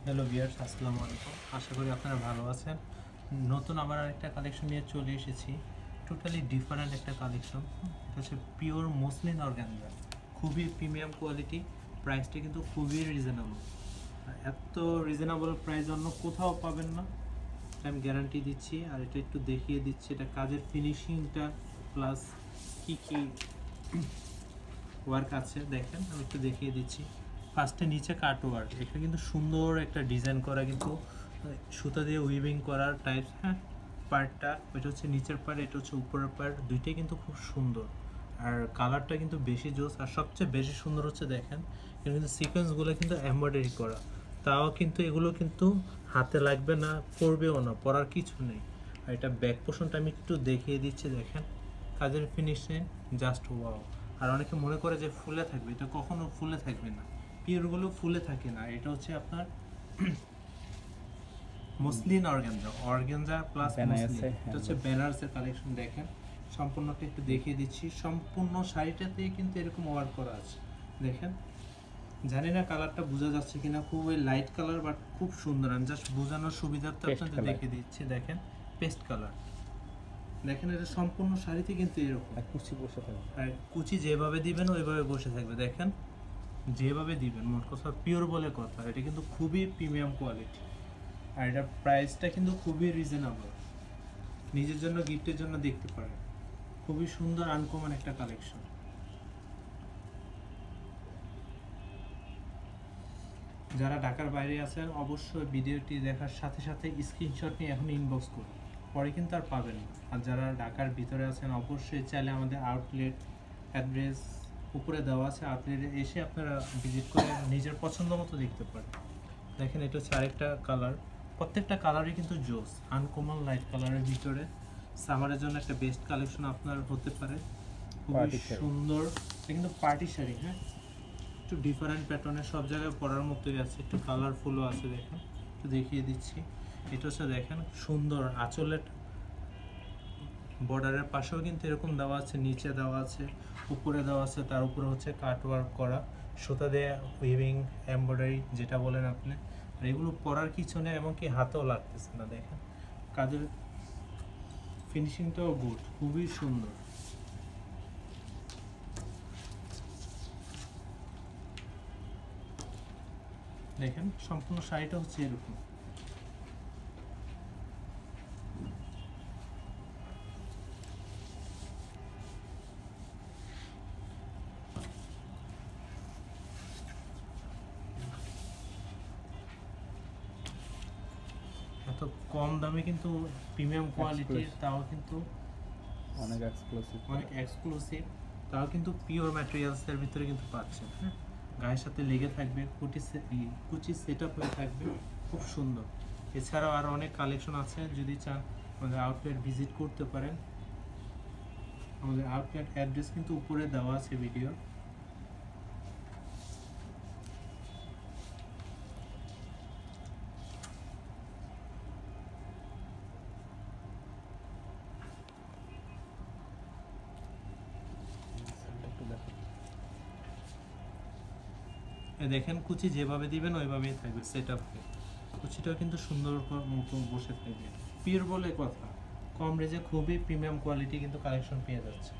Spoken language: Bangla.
হ্যালো ভিউয়ার্স, আসসালামু আলাইকুম। আশা করি আপনারা ভালো আছেন। নতুন আবার আরেকটা কালেকশন নিয়ে চলে এসেছি। টোটালি ডিফারেন্ট একটা কালেকশন। এটা হচ্ছে পিওর মসলিন অর্গানজা, খুবই প্রিমিয়াম কোয়ালিটি। প্রাইসটা কিন্তু খুবই রিজনেবল। এত রিজনেবল প্রাইস অন্য কোথাও পাবেন না, আমি গ্যারান্টি দিচ্ছি। আর এটা একটু দেখিয়ে দিচ্ছি, এটা কাজের ফিনিশিংটা প্লাস কি কি ওয়ার্ক আছে দেখেন, আমি একটু দেখিয়ে দিচ্ছি। ফার্স্টে নিচে কাট ওয়ার্ক, এটা কিন্তু সুন্দর একটা ডিজাইন করা, কিন্তু সুতা দিয়ে উইভিং করার টাইপ। হ্যাঁ, পার্টটা এটা হচ্ছে নিচের পার্ট, এটা হচ্ছে উপরের পার্ট, দুইটাই কিন্তু খুব সুন্দর। আর কালারটা কিন্তু বেশি জোস। আর সবচেয়ে বেশি সুন্দর হচ্ছে দেখেন, এখানে কিন্তু সিকোয়েন্সগুলো কিন্তু এমব্রয়ডারি করা। তাও কিন্তু এগুলো কিন্তু হাতে লাগবে না, পরবেও না, পরার কিছু নেই। আর এটা ব্যাক পোর্শনটা আমি একটু দেখিয়ে দিচ্ছি, দেখেন কাজের ফিনিশিং জাস্ট ওয়াও। আর অনেকে মনে করে যে ফুলে থাকবে, এটা কখনো ফুলে থাকবে না, পিওরগুলো ফুলে থাকে না। এটা হচ্ছে আপনার muslin organza, organza plus muslin. এটা হচ্ছে বেনারসের কালেকশন। দেখেন সম্পূর্ণটা একটু দেখিয়ে দিচ্ছি, সম্পূর্ণ শাড়িটাতে কিন্তু এরকম ওয়ার্ক করা আছে। দেখেন, জানি না কালারটা বোঝা যাচ্ছে কিনা, খুবই লাইট কালার বাট খুব সুন্দর। আমি জাস্ট বোঝানোর সুবিধার্থে আপনাদের দেখিয়ে দিচ্ছি। দেখেন পেস্ট কালার, দেখেন এটা সম্পূর্ণ শাড়িতে কিন্তু এরকম কুচি বসে থাকবে। আর কুচি যেভাবে দিবেন ওইভাবে বসে থাকবে। দেখেন যেভাবে দিবেন, মোট কথা পিওর বলে কথা, এটা কিন্তু খুবই প্রিমিয়াম কোয়ালিটি। আর এটা প্রাইসটা কিন্তু খুবই রিজনেবল, নিজের জন্য গিফটের জন্য দেখতে পারেন। খুবই সুন্দর আনকমন একটা কালেকশন। যারা ঢাকার বাইরে আছেন অবশ্যই ভিডিওটি দেখার সাথে সাথে স্ক্রিনশট নিয়ে এখন ইনবক্স করুন, পরে কিন্তু আর পাবেন না। আর যারা ঢাকার ভিতরে আছেন অবশ্যই চাইলে আমাদের আউটলেট অ্যাড্রেস উপরে দেওয়া আছে, আউটলেটে এসে আপনারা ভিজিট করে নিজের পছন্দ মতো দেখতে পারেন। দেখেন এটা হচ্ছে আরেকটা কালার, প্রত্যেকটা কালারই কিন্তু জোস, আনকমন লাইট কালারের ভিতরে। সামারের জন্য একটা বেস্ট কালেকশন আপনার হতে পারে, খুবই সুন্দর। এটা কিন্তু পার্টি শাড়ি, হ্যাঁ, একটু ডিফারেন্ট প্যাটার্নের, সব জায়গায় পরার মতোই আছে, একটু কালারফুলও আছে। দেখেন একটু দেখিয়ে দিচ্ছি, এটা হচ্ছে দেখেন সুন্দর আঁচলের বর্ডারের পাশেও কিন্তু এরকম দেওয়া আছে, নিচে দেওয়া আছে, উপরে দেওয়া আছে, তার উপরে হচ্ছে কাট ওয়ার্ক করা, সুতা দিয়ে উইভিং এমব্রয়ডারি যেটা বলেন আপনি। আর এগুলো পরার কিছু নেই, এমনকি হাতেও লাগতেছে না। দেখেন কাজের ফিনিশিংটাও গুড, খুবই সুন্দর। দেখেন সম্পূর্ণ শাড়িটা হচ্ছে এরকম। এত কম দামে কিন্তু প্রিমিয়াম কোয়ালিটির, তাও কিন্তু অনেক এক্সক্লুসিভ, তাও কিন্তু পিওর ম্যাটেরিয়ালসের ভিতরে কিন্তু পাচ্ছেন। হ্যাঁ, গায়ের সাথে লেগে থাকবে, কুচি সেট আপ হয়ে থাকবে, খুব সুন্দর। এছাড়াও আরও অনেক কালেকশন আছে, যদি চান আমাদের আউটলেট ভিজিট করতে পারেন। আমাদের আউটলেট অ্যাড্রেস কিন্তু উপরে দেওয়া আছে ভিডিও। দেখেন কুচি যেভাবে দিবেন ওইভাবেই থাকবে সেট আপ হয়ে, কুচিটাও কিন্তু সুন্দর মতো বসে থাকবে। পিওর বলে কথা, কম রেঞ্জে খুবই প্রিমিয়াম কোয়ালিটি কিন্তু কালেকশন পেয়ে যাচ্ছে।